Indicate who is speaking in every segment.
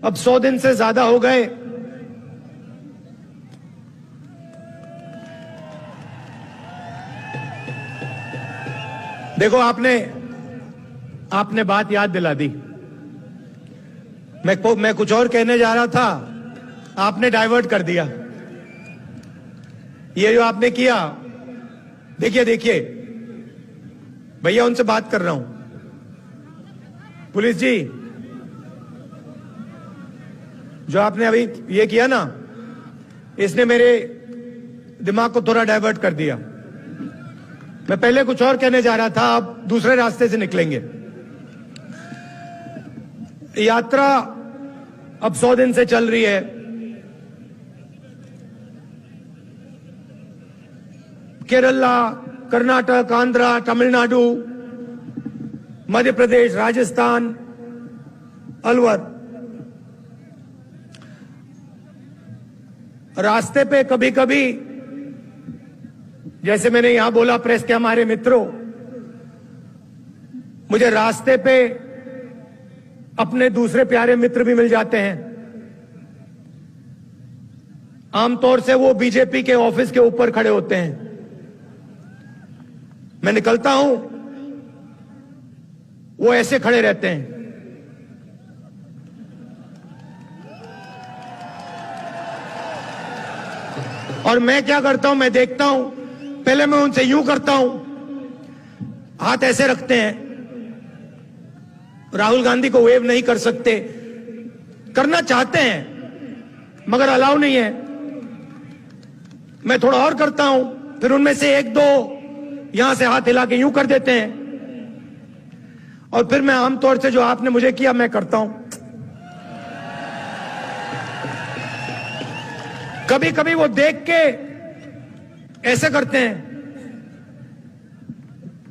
Speaker 1: अब 100 दिन से ज्यादा हो गए। देखो, आपने बात याद दिला दी। मैं कुछ और कहने जा रहा था, आपने डाइवर्ट कर दिया। ये जो आपने किया, देखिए भैया, उनसे बात कर रहा हूं। पुलिस जी, जो आपने अभी ये किया ना, इसने मेरे दिमाग को थोड़ा डाइवर्ट कर दिया। मैं पहले कुछ और कहने जा रहा था, अब दूसरे रास्ते से निकलेंगे। यात्रा अब 100 दिन से चल रही है। केरला, कर्नाटक, आंध्रा, तमिलनाडु, मध्य प्रदेश, राजस्थान, अलवर। रास्ते पे कभी कभी, जैसे मैंने यहां बोला प्रेस के हमारे मित्रों, मुझे रास्ते पे अपने दूसरे प्यारे मित्र भी मिल जाते हैं। आमतौर से वो बीजेपी के ऑफिस के ऊपर खड़े होते हैं। मैं निकलता हूं, वो ऐसे खड़े रहते हैं। और मैं क्या करता हूं, मैं देखता हूं, पहले मैं उनसे यूं करता हूं, हाथ ऐसे रखते हैं। राहुल गांधी को वेव नहीं कर सकते, करना चाहते हैं मगर अलाउ नहीं है। मैं थोड़ा और करता हूं, फिर उनमें से एक दो यहां से हाथ हिला के यूं कर देते हैं, और फिर मैं आमतौर से जो आपने मुझे किया मैं करता हूं। कभी कभी वो देख के ऐसे करते हैं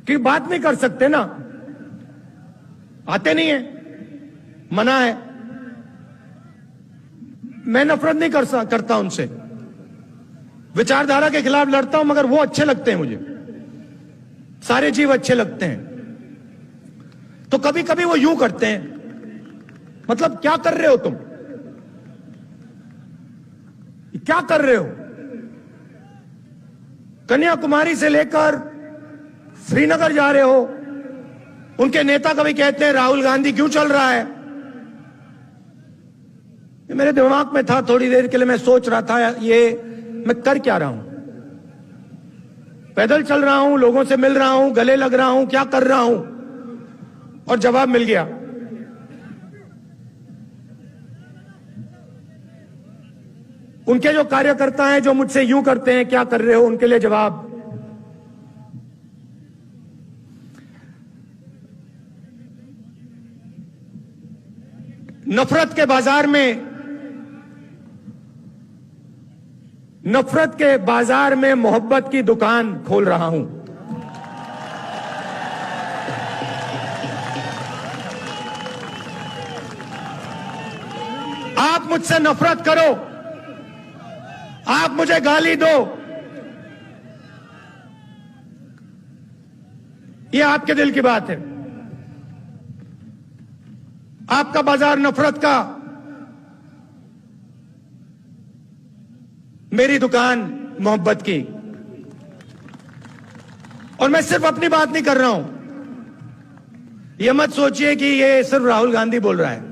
Speaker 1: कि बात नहीं कर सकते ना, आते नहीं है, मना है। मैं नफरत नहीं करता उनसे, विचारधारा के खिलाफ लड़ता हूं, मगर वो अच्छे लगते हैं मुझे, सारे जीव अच्छे लगते हैं। तो कभी कभी वो यूं करते हैं, मतलब क्या कर रहे हो तुम, क्या कर रहे हो? कन्याकुमारी से लेकर श्रीनगर जा रहे हो। उनके नेता कभी कहते हैं राहुल गांधी क्यों चल रहा है। ये मेरे दिमाग में था, थोड़ी देर के लिए मैं सोच रहा था, ये मैं कर क्या रहा हूं? पैदल चल रहा हूं, लोगों से मिल रहा हूं, गले लग रहा हूं, क्या कर रहा हूं? और जवाब मिल गया। उनके जो कार्यकर्ता हैं जो मुझसे यूं करते हैं, क्या कर रहे हो, उनके लिए जवाब। नफरत के बाजार में मोहब्बत की दुकान खोल रहा हूं। आप मुझसे नफरत करो, आप मुझे गाली दो, यह आपके दिल की बात है। आपका बाजार नफरत का, मेरी दुकान मोहब्बत की। और मैं सिर्फ अपनी बात नहीं कर रहा हूं, यह मत सोचिए कि यह सिर्फ राहुल गांधी बोल रहा है।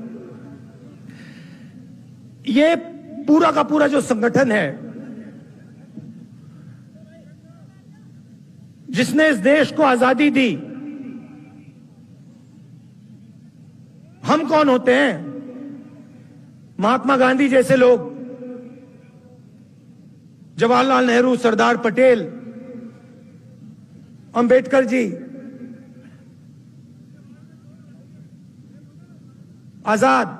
Speaker 1: यह पूरा का पूरा जो संगठन है जिसने इस देश को आजादी दी, हम कौन होते हैं? महात्मा गांधी जैसे लोग, जवाहरलाल नेहरू, सरदार पटेल, अंबेडकर जी, आजाद,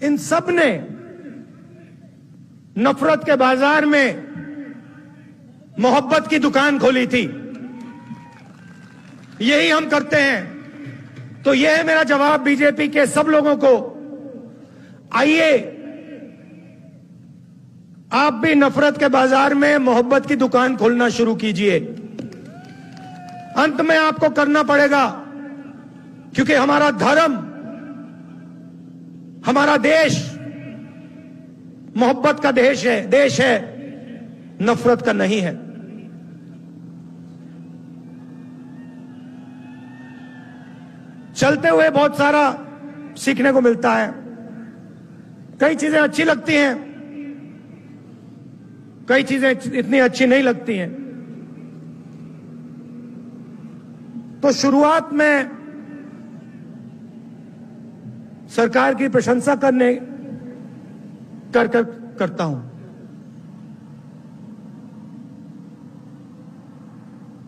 Speaker 1: इन सब ने नफरत के बाजार में मोहब्बत की दुकान खोली थी। यही हम करते हैं। तो यह है मेरा जवाब बीजेपी के सब लोगों को। आइए, आप भी नफरत के बाजार में मोहब्बत की दुकान खोलना शुरू कीजिए। अंत में आपको करना पड़ेगा, क्योंकि हमारा धर्म हमारा देश मोहब्बत का देश है, नफरत का नहीं है। चलते हुए बहुत सारा सीखने को मिलता है। कई चीजें अच्छी लगती हैं, कई चीजें इतनी अच्छी नहीं लगती हैं। तो शुरुआत में सरकार की प्रशंसा करता हूं।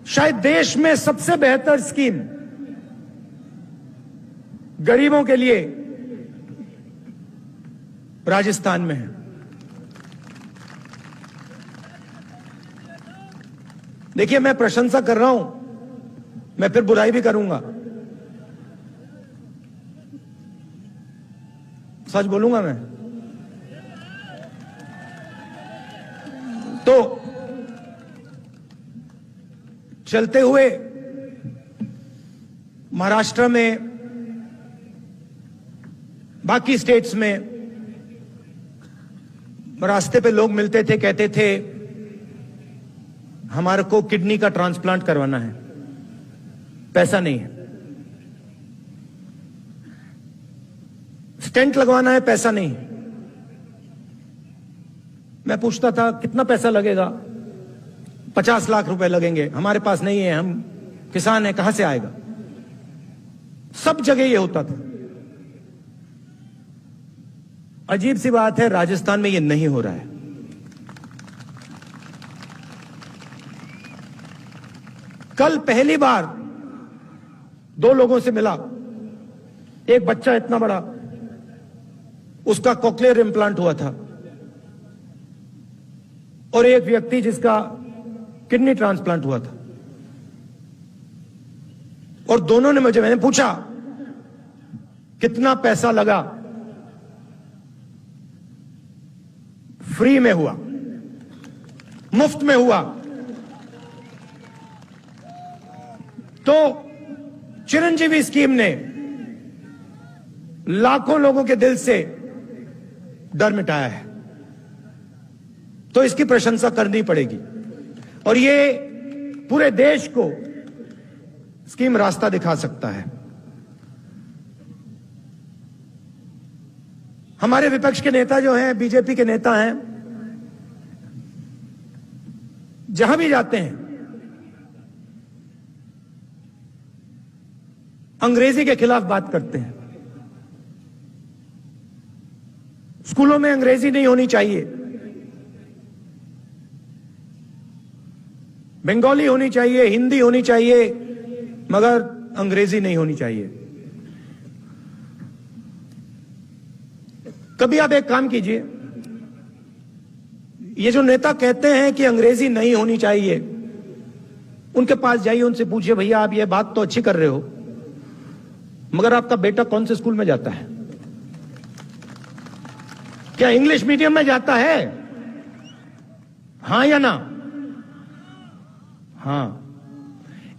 Speaker 1: शायद देश में सबसे बेहतर स्कीम गरीबों के लिए राजस्थान में है। देखिए, मैं प्रशंसा कर रहा हूं, मैं फिर बुराई भी करूंगा, सच बोलूंगा मैं। तो चलते हुए महाराष्ट्र में, बाकी स्टेट्स में रास्ते पे लोग मिलते थे, कहते थे हमारे को किडनी का ट्रांसप्लांट करवाना है, पैसा नहीं है। स्टेंट लगवाना है, पैसा नहीं है। मैं पूछता था कितना पैसा लगेगा? 50 लाख रुपए लगेंगे। हमारे पास नहीं है, हम किसान हैं, कहां से आएगा? सब जगह ये होता था। अजीब सी बात है, राजस्थान में ये नहीं हो रहा है। कल पहली बार 2 लोगों से मिला। एक बच्चा इतना बड़ा, उसका कॉक्लियर इंप्लांट हुआ था, और एक व्यक्ति जिसका किडनी ट्रांसप्लांट हुआ था। और दोनों ने मैंने पूछा कितना पैसा लगा? फ्री में हुआ, मुफ्त में हुआ। तो चिरंजीवी स्कीम ने लाखों लोगों के दिल से डर मिटाया है, तो इसकी प्रशंसा करनी पड़ेगी। और ये पूरे देश को स्कीम रास्ता दिखा सकता है। हमारे विपक्ष के नेता जो हैं, बीजेपी के नेता हैं, जहां भी जाते हैं अंग्रेजी के खिलाफ बात करते हैं। स्कूलों में अंग्रेजी नहीं होनी चाहिए, बंगाली होनी चाहिए, हिंदी होनी चाहिए, मगर अंग्रेजी नहीं होनी चाहिए। कभी आप एक काम कीजिए, ये जो नेता कहते हैं कि अंग्रेजी नहीं होनी चाहिए, उनके पास जाइए, उनसे पूछिए भैया आप ये बात तो अच्छी कर रहे हो, मगर आपका बेटा कौन से स्कूल में जाता है? क्या इंग्लिश मीडियम में जाता है? हां या ना? हां।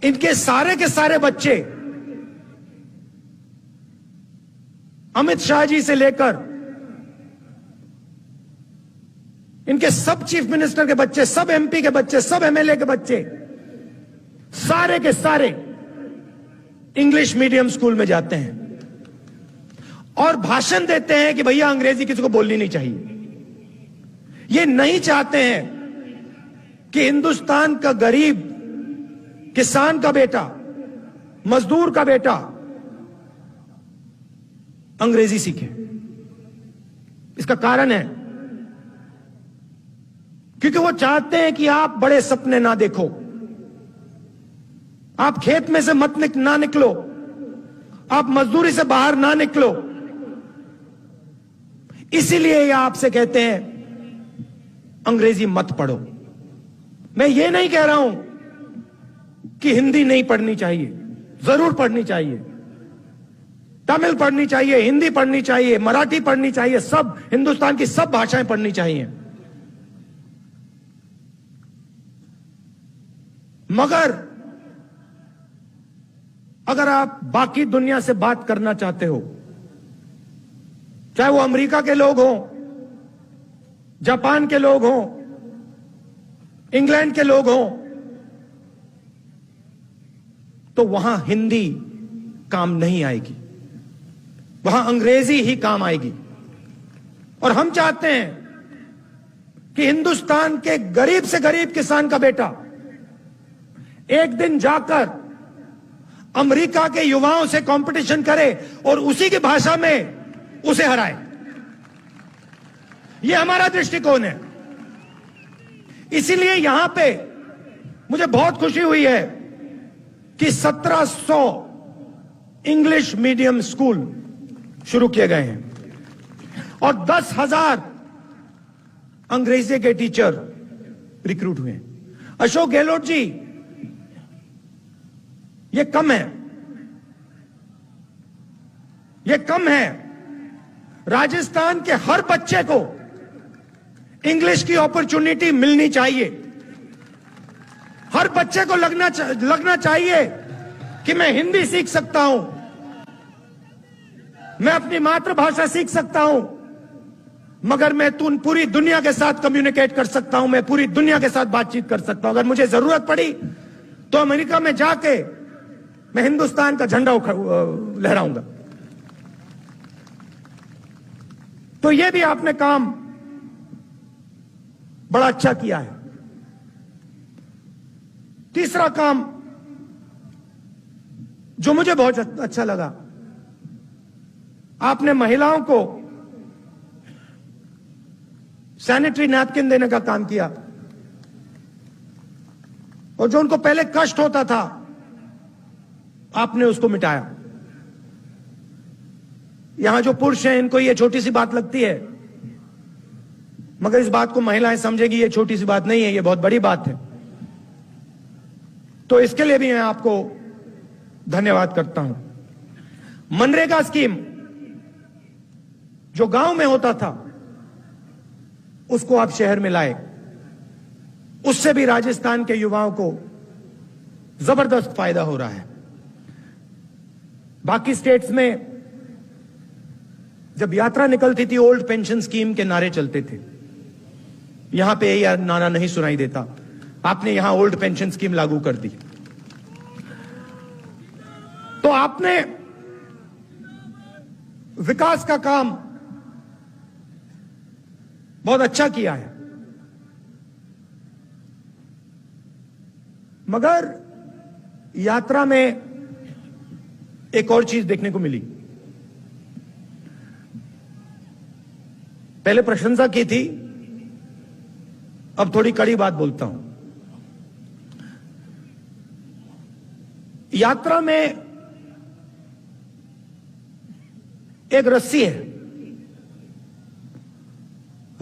Speaker 1: इनके सारे के सारे बच्चे अमित शाह जी से लेकर इनके सब चीफ मिनिस्टर के बच्चे, सब एमपी के बच्चे, सब एमएलए के बच्चे, सारे के सारे इंग्लिश मीडियम स्कूल में जाते हैं और भाषण देते हैं कि भैया अंग्रेजी किसी को बोलनी नहीं चाहिए। ये नहीं चाहते हैं कि हिंदुस्तान का गरीब, किसान का बेटा, मजदूर का बेटा अंग्रेजी सीखे। इसका कारण है क्योंकि वो चाहते हैं कि आप बड़े सपने ना देखो, आप खेत में से ना निकलो, आप मजदूरी से बाहर ना निकलो। इसीलिए ये आपसे कहते हैं अंग्रेजी मत पढ़ो। मैं ये नहीं कह रहा हूं कि हिंदी नहीं पढ़नी चाहिए, जरूर पढ़नी चाहिए। तमिल पढ़नी चाहिए, हिंदी पढ़नी चाहिए, मराठी पढ़नी चाहिए, सब हिंदुस्तान की सब भाषाएं पढ़नी चाहिए। मगर अगर आप बाकी दुनिया से बात करना चाहते हो, चाहे वो अमेरिका के लोग हों, जापान के लोग हों, इंग्लैंड के लोग हों, तो वहां हिंदी काम नहीं आएगी, वहां अंग्रेजी ही काम आएगी। और हम चाहते हैं कि हिंदुस्तान के गरीब से गरीब किसान का बेटा एक दिन जाकर अमेरिका के युवाओं से कंपटीशन करे और उसी की भाषा में उसे हराए। यह हमारा दृष्टिकोण है। इसीलिए यहां पे मुझे बहुत खुशी हुई है कि 1700 इंग्लिश मीडियम स्कूल शुरू किए गए हैं और 10,000 अंग्रेजी के टीचर रिक्रूट हुए हैं। अशोक गहलोत जी, ये कम है, ये कम है। राजस्थान के हर बच्चे को इंग्लिश की अपॉर्चुनिटी मिलनी चाहिए। हर बच्चे को लगना चाहिए कि मैं हिंदी सीख सकता हूं, मैं अपनी मातृभाषा सीख सकता हूं, मगर मैं पूरी दुनिया के साथ कम्युनिकेट कर सकता हूं, मैं पूरी दुनिया के साथ बातचीत कर सकता हूं। अगर मुझे जरूरत पड़ी तो अमेरिका में जाके मैं हिंदुस्तान का झंडा लहराऊंगा। तो यह भी आपने काम बड़ा अच्छा किया है। तीसरा काम जो मुझे बहुत अच्छा लगा, आपने महिलाओं को सैनिटरी नैपकिन देने का काम किया और जो उनको पहले कष्ट होता था आपने उसको मिटाया। यहां जो पुरुष हैं इनको ये छोटी सी बात लगती है, मगर इस बात को महिलाएं समझेगी ये छोटी सी बात नहीं है, ये बहुत बड़ी बात है। तो इसके लिए भी मैं आपको धन्यवाद करता हूं। मनरेगा स्कीम जो गांव में होता था उसको आप शहर में लाए, उससे भी राजस्थान के युवाओं को जबरदस्त फायदा हो रहा है। बाकी स्टेट्स में जब यात्रा निकलती थी ओल्ड पेंशन स्कीम के नारे चलते थे, यहां पे यह नारा नहीं सुनाई देता। आपने यहां ओल्ड पेंशन स्कीम लागू कर दी, तो आपने विकास का काम बहुत अच्छा किया है। मगर यात्रा में एक और चीज देखने को मिली। पहले प्रशंसा की थी, अब थोड़ी कड़ी बात बोलता हूं। यात्रा में एक रस्सी है,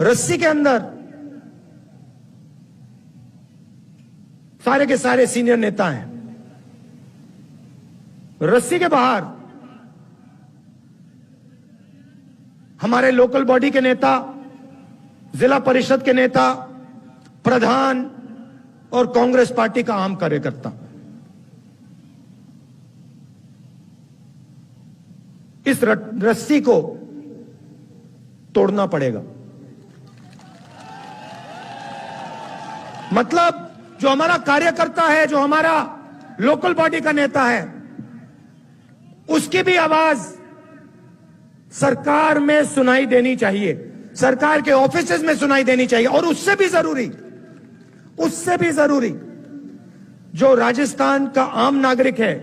Speaker 1: रस्सी के अंदर सारे के सारे सीनियर नेता हैं, रस्सी के बाहर हमारे लोकल बॉडी के नेता, जिला परिषद के नेता, प्रधान और कांग्रेस पार्टी का आम कार्यकर्ता। इस रस्सी को तोड़ना पड़ेगा। मतलब जो हमारा कार्यकर्ता है, जो हमारा लोकल बॉडी का नेता है, उसकी भी आवाज सरकार में सुनाई देनी चाहिए, सरकार के ऑफिसेज में सुनाई देनी चाहिए। और उससे भी जरूरी जो राजस्थान का आम नागरिक है,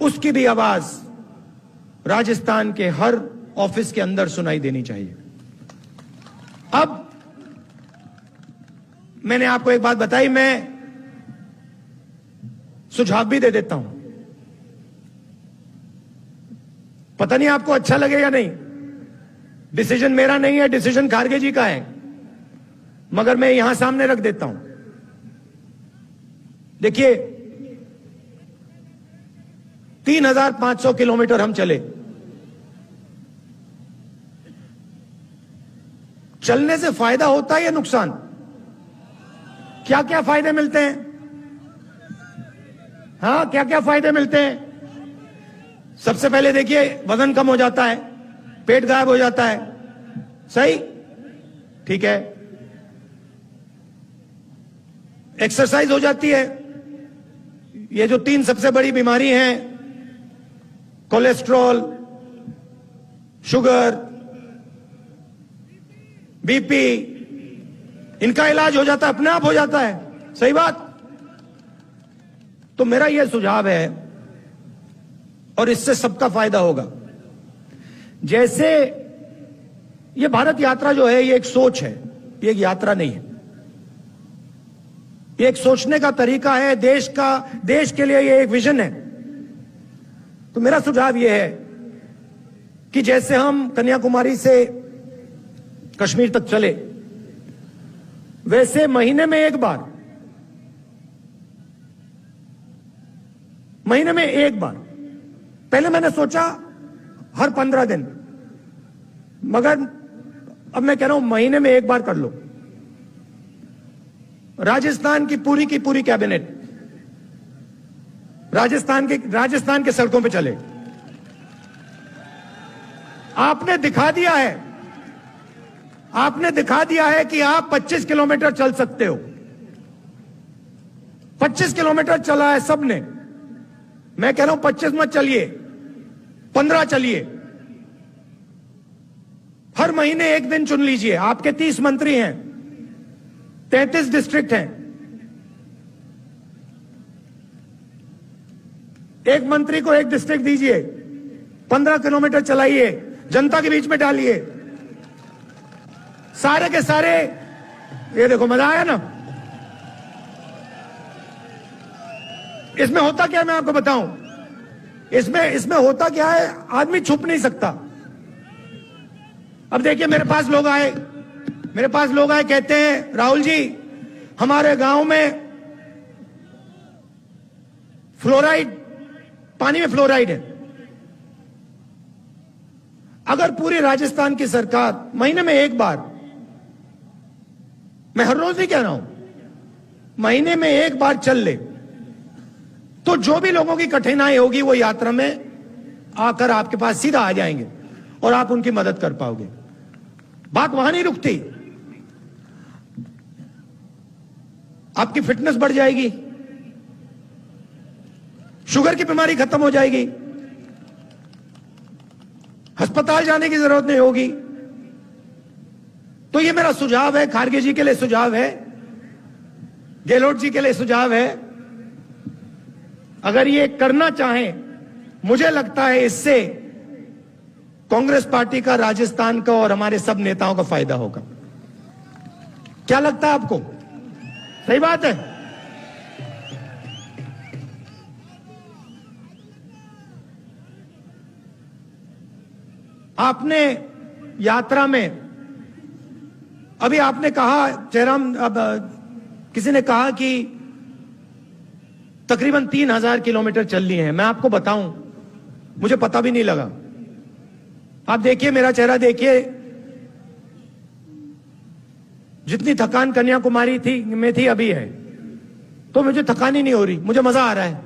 Speaker 1: उसकी भी आवाज राजस्थान के हर ऑफिस के अंदर सुनाई देनी चाहिए। अब मैंने आपको एक बात बताई, मैं सुझाव भी दे देता हूं, पता नहीं आपको अच्छा लगे या नहीं। डिसीजन मेरा नहीं है, डिसीजन खारगे जी का है, मगर मैं यहां सामने रख देता हूं। देखिए, 3,500 किलोमीटर हम चले। चलने से फायदा होता है या नुकसान? क्या क्या फायदे मिलते हैं? हाँ, क्या क्या फायदे मिलते हैं? सबसे पहले देखिए, वजन कम हो जाता है, पेट गायब हो जाता है, सही, ठीक है, एक्सरसाइज हो जाती है। ये जो 3 सबसे बड़ी बीमारी हैं, कोलेस्ट्रॉल, शुगर, बीपी, इनका इलाज हो जाता है, अपने आप हो जाता है, सही बात। तो मेरा यह सुझाव है, और इससे सबका फायदा होगा। जैसे ये भारत यात्रा जो है, ये एक सोच है, ये एक यात्रा नहीं है। ये एक सोचने का तरीका है, देश के लिए ये एक विजन है। तो मेरा सुझाव ये है कि जैसे हम कन्याकुमारी से कश्मीर तक चले, वैसे महीने में एक बार पहले मैंने सोचा हर 15 दिन, मगर अब मैं कह रहा हूं महीने में एक बार कर लो। राजस्थान की पूरी कैबिनेट राजस्थान के सड़कों पे चले। आपने दिखा दिया है कि आप 25 किलोमीटर चल सकते हो। 25 किलोमीटर चला है सबने। मैं कह रहा हूं 25 मत चलिए, 15 चलिए। हर महीने एक दिन चुन लीजिए। आपके 30 मंत्री हैं, 33 डिस्ट्रिक्ट हैं। एक मंत्री को एक डिस्ट्रिक्ट दीजिए, 15 किलोमीटर चलाइए, जनता के बीच में डालिए। सारे के सारे, ये देखो मजा आया ना। इसमें होता क्या है मैं आपको बताऊं। इसमें होता क्या है, आदमी छुप नहीं सकता। अब देखिए मेरे पास लोग आए, कहते हैं राहुल जी हमारे गांव में पानी में फ्लोराइड है। अगर पूरी राजस्थान की सरकार महीने में एक बार, मैं हर रोज नहीं कह रहा हूं, महीने में एक बार चल ले, तो जो भी लोगों की कठिनाई होगी वो यात्रा में आकर आपके पास सीधा आ जाएंगे और आप उनकी मदद कर पाओगे। बात वहां नहीं रुकती, आपकी फिटनेस बढ़ जाएगी, शुगर की बीमारी खत्म हो जाएगी, अस्पताल जाने की जरूरत नहीं होगी। तो ये मेरा सुझाव है, खारगे जी के लिए सुझाव है, गहलोत जी के लिए सुझाव है। अगर ये करना चाहें, मुझे लगता है इससे कांग्रेस पार्टी का, राजस्थान का और हमारे सब नेताओं का फायदा होगा। क्या लगता है आपको? सही बात है। आपने यात्रा में, अभी आपने कहा जयराम, अब किसी ने कहा कि तकरीबन 3000 किलोमीटर चल लिए हैं। मैं आपको बताऊं, मुझे पता भी नहीं लगा। आप देखिए मेरा चेहरा देखिए, जितनी थकान कन्याकुमारी में थी अभी है, तो मुझे थकान ही नहीं हो रही, मुझे मजा आ रहा है,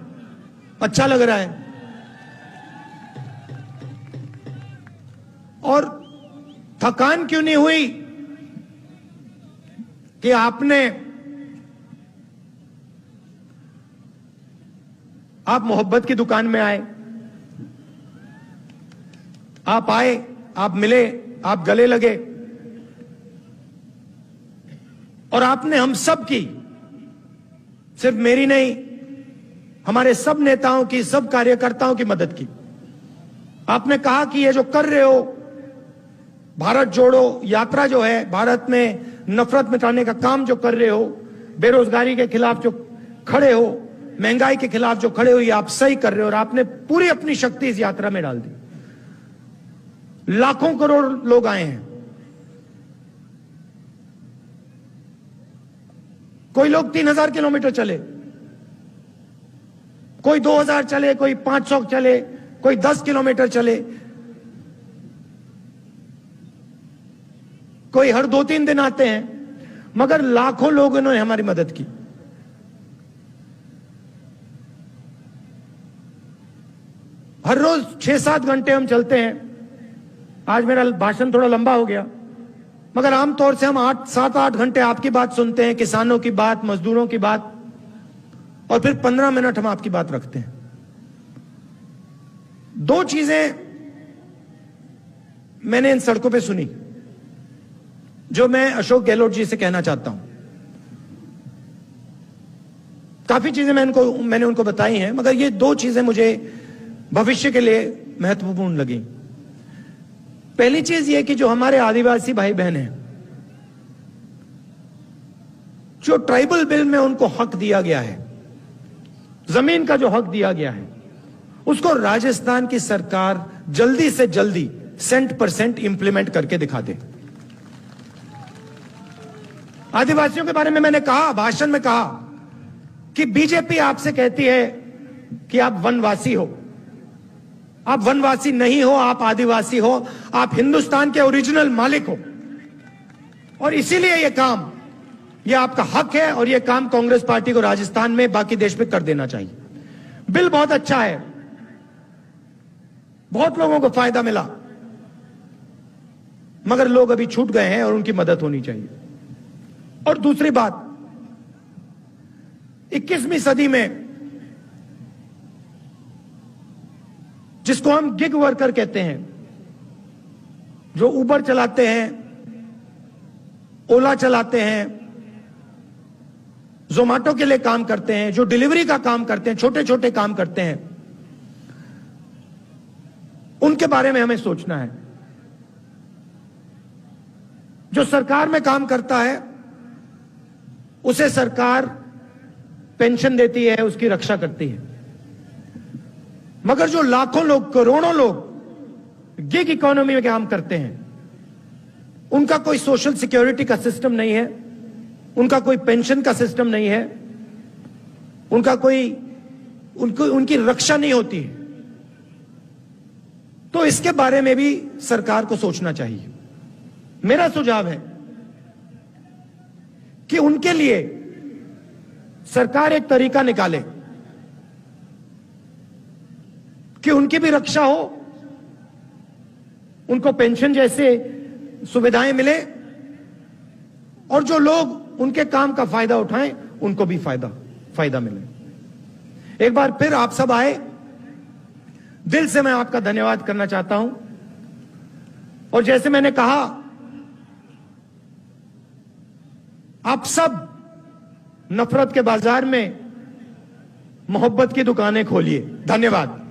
Speaker 1: अच्छा लग रहा है। और थकान क्यों नहीं हुई कि आप मोहब्बत की दुकान में आए, आप मिले, आप गले लगे, और आपने हम सब की, सिर्फ मेरी नहीं, हमारे सब नेताओं की, सब कार्यकर्ताओं की मदद की। आपने कहा कि ये जो कर रहे हो, भारत जोड़ो यात्रा जो है, भारत में नफरत मिटाने का काम जो कर रहे हो, बेरोजगारी के खिलाफ जो खड़े हो, महंगाई के खिलाफ जो खड़े हो, ये आप सही कर रहे हो। और आपने पूरी अपनी शक्ति इस यात्रा में डाल दी। लाखों करोड़ लोग आए हैं। कोई लोग 3000 किलोमीटर चले, कोई 2000 चले, कोई 500 चले, कोई 10 किलोमीटर चले, कोई हर 2-3 दिन आते हैं, मगर लाखों लोगों ने हमारी मदद की। हर रोज 6-7 घंटे हम चलते हैं, आज मेरा भाषण थोड़ा लंबा हो गया, मगर आमतौर से हम 7-8 घंटे आपकी बात सुनते हैं, किसानों की बात, मजदूरों की बात, और फिर 15 मिनट हम आपकी बात रखते हैं। दो चीजें मैंने इन सड़कों पे सुनी जो मैं अशोक गहलोत जी से कहना चाहता हूं। काफी चीजें मैंने उनको बताई हैं, मगर ये दो चीजें मुझे भविष्य के लिए महत्वपूर्ण लगी। पहली चीज ये कि जो हमारे आदिवासी भाई बहन हैं, जो ट्राइबल बिल में उनको हक दिया गया है, जमीन का जो हक दिया गया है, उसको राजस्थान की सरकार जल्दी से जल्दी 100% इंप्लीमेंट करके दिखा दे। आदिवासियों के बारे में मैंने कहा, भाषण में कहा कि बीजेपी आपसे कहती है कि आप वनवासी हो। आप वनवासी नहीं हो, आप आदिवासी हो, आप हिंदुस्तान के ओरिजिनल मालिक हो, और इसीलिए यह काम, यह आपका हक है, और यह काम कांग्रेस पार्टी को राजस्थान में, बाकी देश में कर देना चाहिए। बिल बहुत अच्छा है, बहुत लोगों को फायदा मिला, मगर लोग अभी छूट गए हैं और उनकी मदद होनी चाहिए। और दूसरी बात, 21वीं सदी में जिसको हम गिग वर्कर कहते हैं, जो उबर चलाते हैं, ओला चलाते हैं, जोमेटो के लिए काम करते हैं, जो डिलीवरी का काम करते हैं, छोटे छोटे काम करते हैं, उनके बारे में हमें सोचना है। जो सरकार में काम करता है उसे सरकार पेंशन देती है, उसकी रक्षा करती है, मगर जो लाखों लोग, करोड़ों लोग गिग इकोनॉमी में काम करते हैं, उनका कोई सोशल सिक्योरिटी का सिस्टम नहीं है, उनका कोई पेंशन का सिस्टम नहीं है, उनकी रक्षा नहीं होती है। तो इसके बारे में भी सरकार को सोचना चाहिए। मेरा सुझाव है कि उनके लिए सरकार एक तरीका निकाले कि उनकी भी रक्षा हो, उनको पेंशन जैसे सुविधाएं मिले, और जो लोग उनके काम का फायदा उठाएं उनको भी फायदा मिले। एक बार फिर आप सब आए, दिल से मैं आपका धन्यवाद करना चाहता हूं। और जैसे मैंने कहा, आप सब नफरत के बाजार में मोहब्बत की दुकानें खोलिए। धन्यवाद।